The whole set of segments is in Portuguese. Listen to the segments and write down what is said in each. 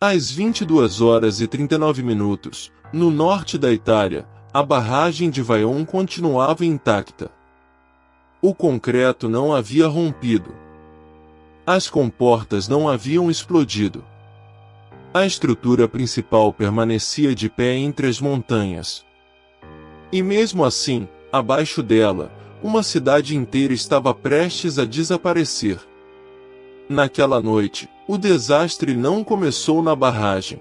Às 22h39, no norte da Itália, a barragem de Vaion continuava intacta. O concreto não havia rompido. As comportas não haviam explodido. A estrutura principal permanecia de pé entre as montanhas. E mesmo assim, abaixo dela, uma cidade inteira estava prestes a desaparecer. Naquela noite, o desastre não começou na barragem.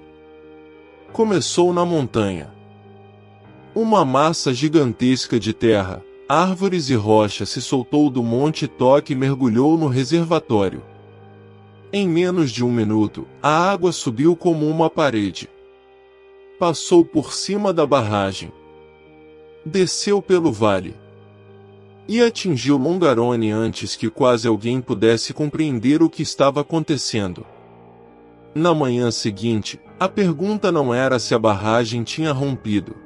Começou na montanha. Uma massa gigantesca de terra, árvores e rocha se soltou do Monte Toc e mergulhou no reservatório. Em menos de um minuto, a água subiu como uma parede. Passou por cima da barragem. Desceu pelo vale. E atingiu Longarone antes que quase alguém pudesse compreender o que estava acontecendo. Na manhã seguinte, a pergunta não era se a barragem tinha rompido.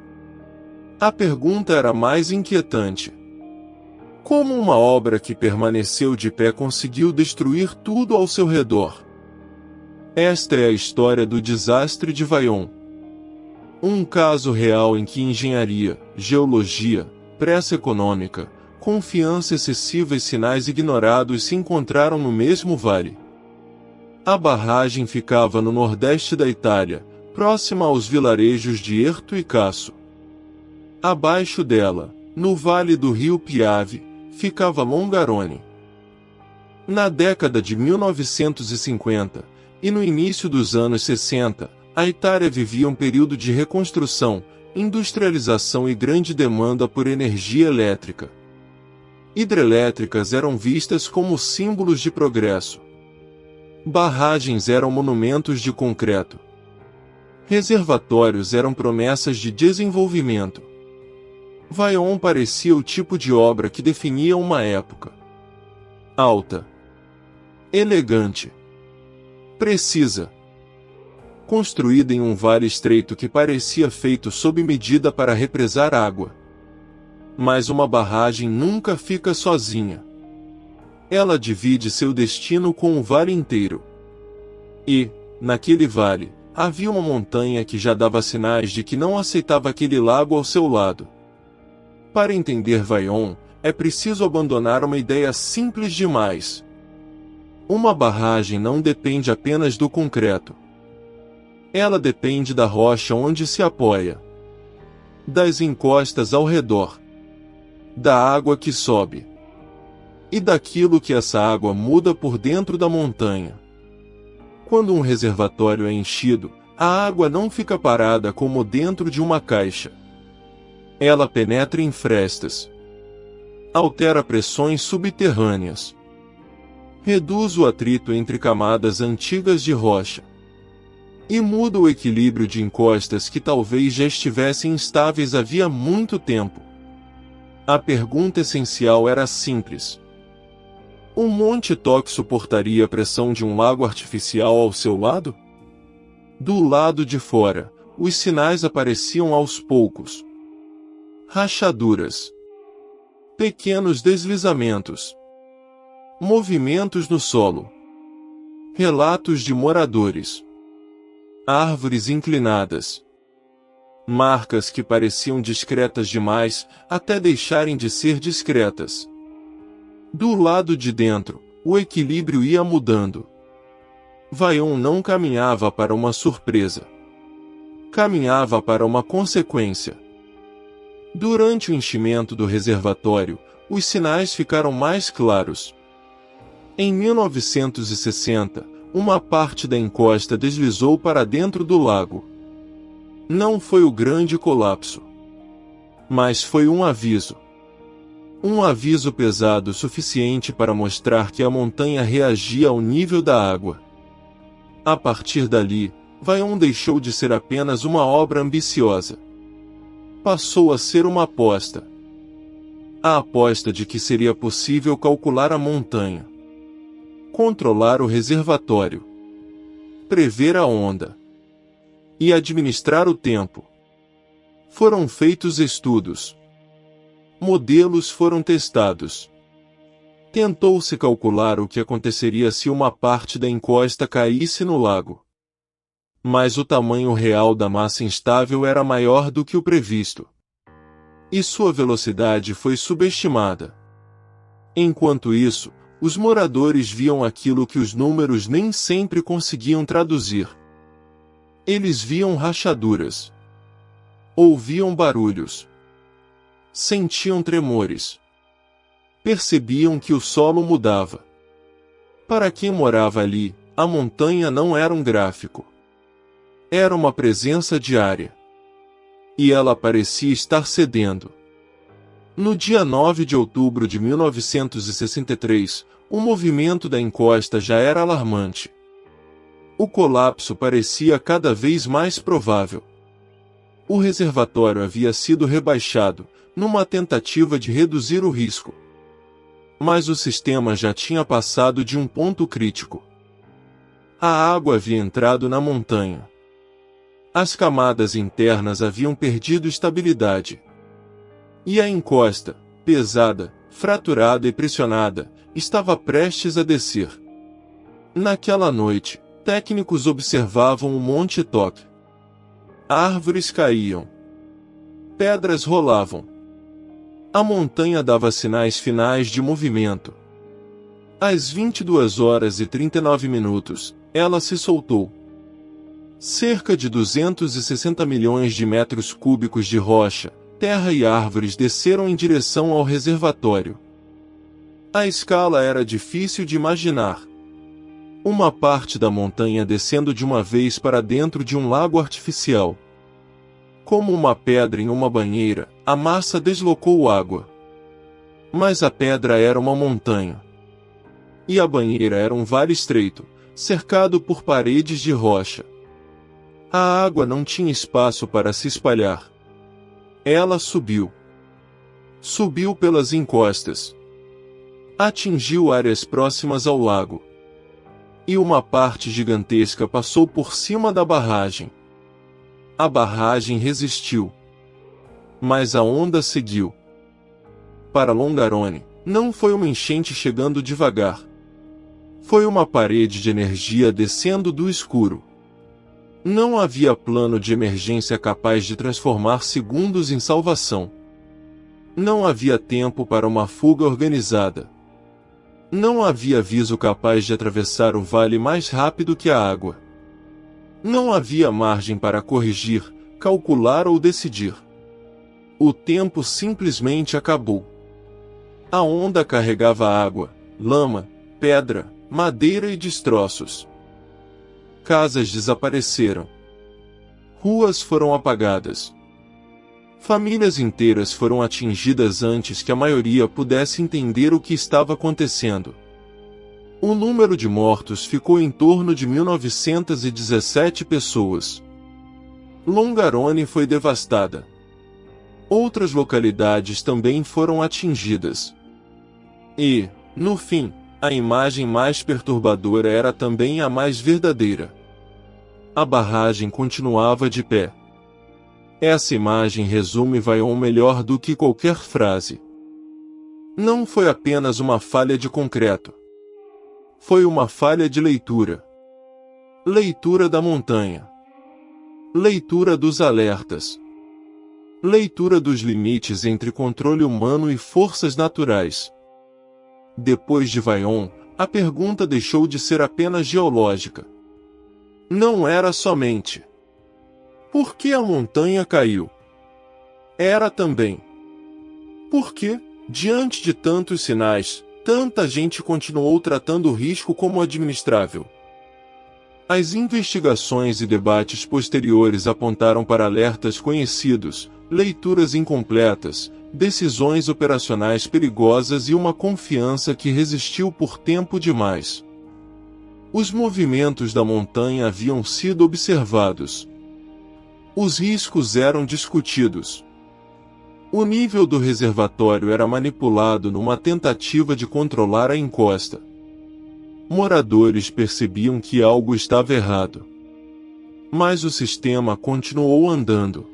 A pergunta era mais inquietante. Como uma obra que permaneceu de pé conseguiu destruir tudo ao seu redor? Esta é a história do desastre de Vaion. Um caso real em que engenharia, geologia, pressa econômica, confiança excessiva e sinais ignorados se encontraram no mesmo vale. A barragem ficava no nordeste da Itália, próxima aos vilarejos de Erto e Casso. Abaixo dela, no vale do rio Piave, ficava Longarone. Na década de 1950, e no início dos anos 60, a Itália vivia um período de reconstrução, industrialização e grande demanda por energia elétrica. Hidrelétricas eram vistas como símbolos de progresso. Barragens eram monumentos de concreto. Reservatórios eram promessas de desenvolvimento. Vaion parecia o tipo de obra que definia uma época. Alta. Elegante. Precisa. Construída em um vale estreito que parecia feito sob medida para represar água. Mas uma barragem nunca fica sozinha. Ela divide seu destino com o vale inteiro. E, naquele vale, havia uma montanha que já dava sinais de que não aceitava aquele lago ao seu lado. Para entender Vaion, é preciso abandonar uma ideia simples demais. Uma barragem não depende apenas do concreto. Ela depende da rocha onde se apoia. Das encostas ao redor. Da água que sobe. E daquilo que essa água muda por dentro da montanha. Quando um reservatório é enchido, a água não fica parada como dentro de uma caixa. Ela penetra em frestas. Altera pressões subterrâneas. Reduz o atrito entre camadas antigas de rocha. E muda o equilíbrio de encostas que talvez já estivessem instáveis havia muito tempo. A pergunta essencial era simples. O Monte Toc suportaria a pressão de um lago artificial ao seu lado? Do lado de fora, os sinais apareciam aos poucos. Rachaduras. Pequenos deslizamentos. Movimentos no solo. Relatos de moradores. Árvores inclinadas. Marcas que pareciam discretas demais, até deixarem de ser discretas. Do lado de dentro, o equilíbrio ia mudando. Vaion não caminhava para uma surpresa. Caminhava para uma consequência. Durante o enchimento do reservatório, os sinais ficaram mais claros. Em 1960, uma parte da encosta deslizou para dentro do lago. Não foi o grande colapso. Mas foi um aviso. Um aviso pesado o suficiente para mostrar que a montanha reagia ao nível da água. A partir dali, Vaion deixou de ser apenas uma obra ambiciosa. Passou a ser uma aposta. A aposta de que seria possível calcular a montanha. Controlar o reservatório. Prever a onda. E administrar o tempo. Foram feitos estudos. Modelos foram testados. Tentou-se calcular o que aconteceria se uma parte da encosta caísse no lago. Mas o tamanho real da massa instável era maior do que o previsto. E sua velocidade foi subestimada. Enquanto isso, os moradores viam aquilo que os números nem sempre conseguiam traduzir. Eles viam rachaduras. Ouviam barulhos. Sentiam tremores. Percebiam que o solo mudava. Para quem morava ali, a montanha não era um gráfico. Era uma presença diária. E ela parecia estar cedendo. No dia 9 de outubro de 1963, o movimento da encosta já era alarmante. O colapso parecia cada vez mais provável. O reservatório havia sido rebaixado, numa tentativa de reduzir o risco. Mas o sistema já tinha passado de um ponto crítico. A água havia entrado na montanha. As camadas internas haviam perdido estabilidade. E a encosta, pesada, fraturada e pressionada, estava prestes a descer. Naquela noite, técnicos observavam o Monte Toc. Árvores caíam. Pedras rolavam. A montanha dava sinais finais de movimento. Às 22h39, ela se soltou. Cerca de 260 milhões de metros cúbicos de rocha, terra e árvores desceram em direção ao reservatório. A escala era difícil de imaginar. Uma parte da montanha descendo de uma vez para dentro de um lago artificial. Como uma pedra em uma banheira, a massa deslocou água. Mas a pedra era uma montanha. E a banheira era um vale estreito, cercado por paredes de rocha. A água não tinha espaço para se espalhar. Ela subiu. Subiu pelas encostas. Atingiu áreas próximas ao lago. E uma parte gigantesca passou por cima da barragem. A barragem resistiu. Mas a onda seguiu. Para Longarone, não foi uma enchente chegando devagar. Foi uma parede de energia descendo do escuro. Não havia plano de emergência capaz de transformar segundos em salvação. Não havia tempo para uma fuga organizada. Não havia aviso capaz de atravessar o vale mais rápido que a água. Não havia margem para corrigir, calcular ou decidir. O tempo simplesmente acabou. A onda carregava água, lama, pedra, madeira e destroços. Casas desapareceram. Ruas foram apagadas. Famílias inteiras foram atingidas antes que a maioria pudesse entender o que estava acontecendo. O número de mortos ficou em torno de 1917 pessoas. Longarone foi devastada. Outras localidades também foram atingidas. E, no fim, a imagem mais perturbadora era também a mais verdadeira. A barragem continuava de pé. Essa imagem resume Vaion melhor do que qualquer frase. Não foi apenas uma falha de concreto. Foi uma falha de leitura. Leitura da montanha. Leitura dos alertas. Leitura dos limites entre controle humano e forças naturais. Depois de Vaion, a pergunta deixou de ser apenas geológica. Não era somente por que a montanha caiu? Era também por que, diante de tantos sinais, tanta gente continuou tratando o risco como administrável. As investigações e debates posteriores apontaram para alertas conhecidos, leituras incompletas, decisões operacionais perigosas e uma confiança que resistiu por tempo demais. Os movimentos da montanha haviam sido observados. Os riscos eram discutidos. O nível do reservatório era manipulado numa tentativa de controlar a encosta. Moradores percebiam que algo estava errado. Mas o sistema continuou andando.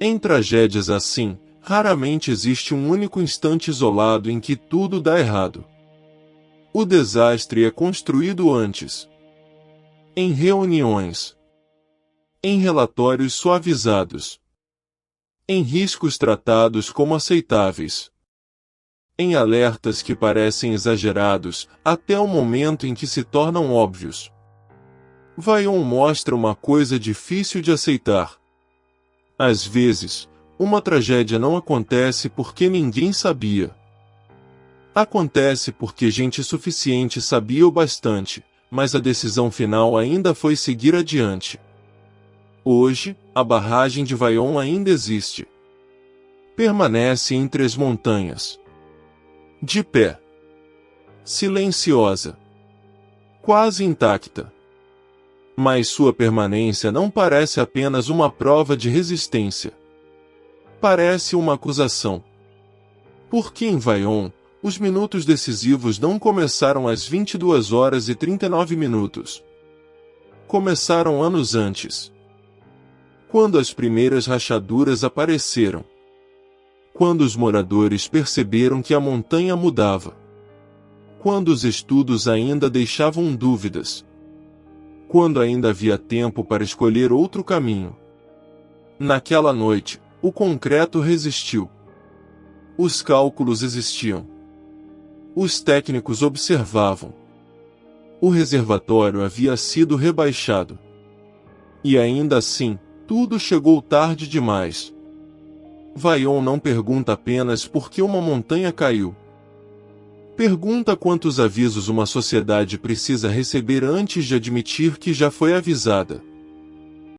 Em tragédias assim, raramente existe um único instante isolado em que tudo dá errado. O desastre é construído antes. Em reuniões, em relatórios suavizados, em riscos tratados como aceitáveis, em alertas que parecem exagerados, até o momento em que se tornam óbvios. Vaion mostra uma coisa difícil de aceitar. Às vezes, uma tragédia não acontece porque ninguém sabia. Acontece porque gente suficiente sabia o bastante, mas a decisão final ainda foi seguir adiante. Hoje, a barragem de Vaion ainda existe. Permanece entre as montanhas. De pé. Silenciosa. Quase intacta. Mas sua permanência não parece apenas uma prova de resistência. Parece uma acusação. Porque em Vaion, os minutos decisivos não começaram às 22 horas e 39 minutos. Começaram anos antes. Quando as primeiras rachaduras apareceram. Quando os moradores perceberam que a montanha mudava. Quando os estudos ainda deixavam dúvidas. Quando ainda havia tempo para escolher outro caminho. Naquela noite, o concreto resistiu. Os cálculos existiam. Os técnicos observavam. O reservatório havia sido rebaixado. E ainda assim, tudo chegou tarde demais. Vaion não pergunta apenas por que uma montanha caiu. Pergunta quantos avisos uma sociedade precisa receber antes de admitir que já foi avisada.